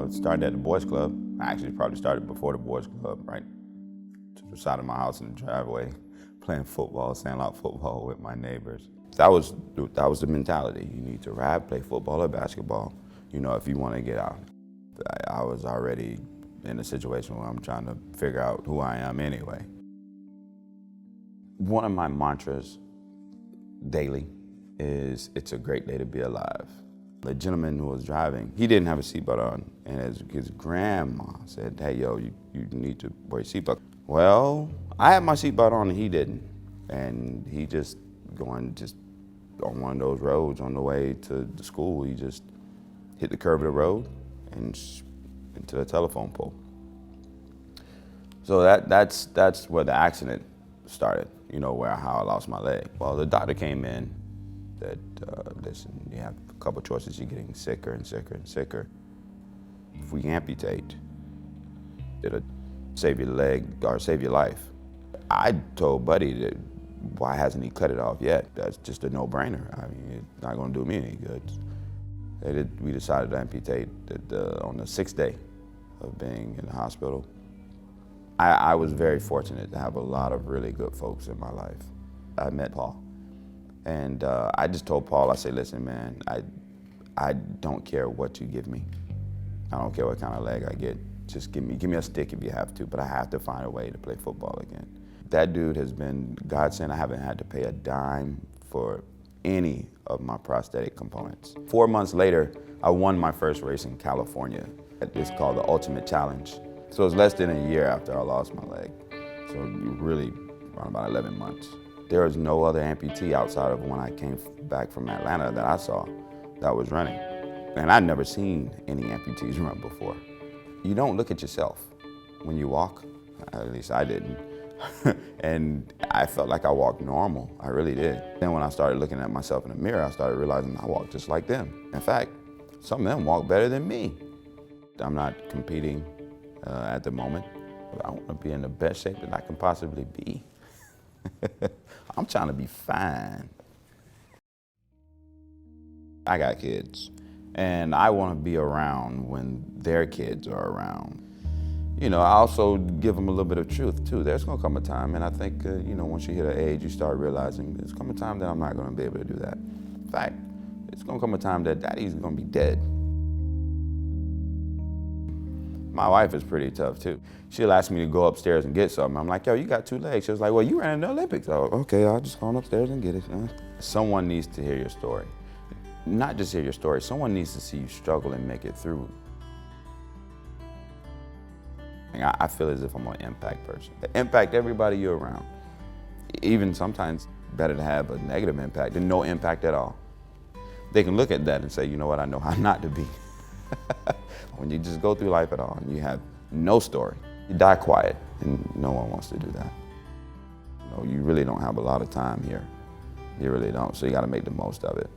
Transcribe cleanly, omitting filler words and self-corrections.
It started at the boys club. I actually probably started before the boys club, right to the side of my house in the driveway, playing football, sandlot football with my neighbors. That was the mentality. You need to rap, play football or basketball, if you want to get out. I was already in a situation where I'm trying to figure out who I am anyway. One of my mantras daily is, it's a great day to be alive. The gentleman who was driving, he didn't have a seatbelt on, and his grandma said, hey, yo, you need to wear your seatbelt. Well, I had my seatbelt on and he didn't. And he just on one of those roads on the way to the school, he just hit the curb of the road and into the telephone pole. So that's where the accident started, how I lost my leg. Well, the doctor came in, said, listen, you have a couple choices, you're getting sicker and sicker and sicker. If we amputate, it'll save your leg or save your life. I told Buddy that, why hasn't he cut it off yet? That's just a no-brainer. I mean, it's not gonna do me any good. We decided to amputate on the 6th day of being in the hospital. I was very fortunate to have a lot of really good folks in my life. I met Paul, and I just told Paul, I said, listen, man, I don't care what you give me. I don't care what kind of leg I get. Just give me a stick if you have to, but I have to find a way to play football again. That dude has been godsend. I haven't had to pay a dime for any of my prosthetic components. 4 months later, I won my first race in California. It's called the Ultimate Challenge. So it's less than a year after I lost my leg. So really around about 11 months. There was no other amputee outside of when I came back from Atlanta that I saw that was running. And I'd never seen any amputees run before. You don't look at yourself when you walk, at least I didn't. And I felt like I walked normal, I really did. Then when I started looking at myself in the mirror, I started realizing I walked just like them. In fact, some of them walk better than me. I'm not competing at the moment, but I want to be in the best shape that I can possibly be. I'm trying to be fine. I got kids, and I want to be around when their kids are around. I also give them a little bit of truth too. There's gonna come a time, and I think, once you hit an age, you start realizing there's gonna come a time that I'm not gonna be able to do that. In fact, it's gonna come a time that daddy's gonna be dead. My wife is pretty tough too. She'll ask me to go upstairs and get something. I'm like, yo, you got 2 legs. She was like, well, you ran in the Olympics. Oh, okay, I'll just go on upstairs and get it. Someone needs to hear your story. Not just hear your story, someone needs to see you struggle and make it through. I feel as if I'm an impact person. Impact everybody you're around. Even sometimes better to have a negative impact than no impact at all. They can look at that and say, you know what, I know how not to be. When you just go through life at all and you have no story, you die quiet, and no one wants to do that. You really don't have a lot of time here. You really don't, so you gotta make the most of it.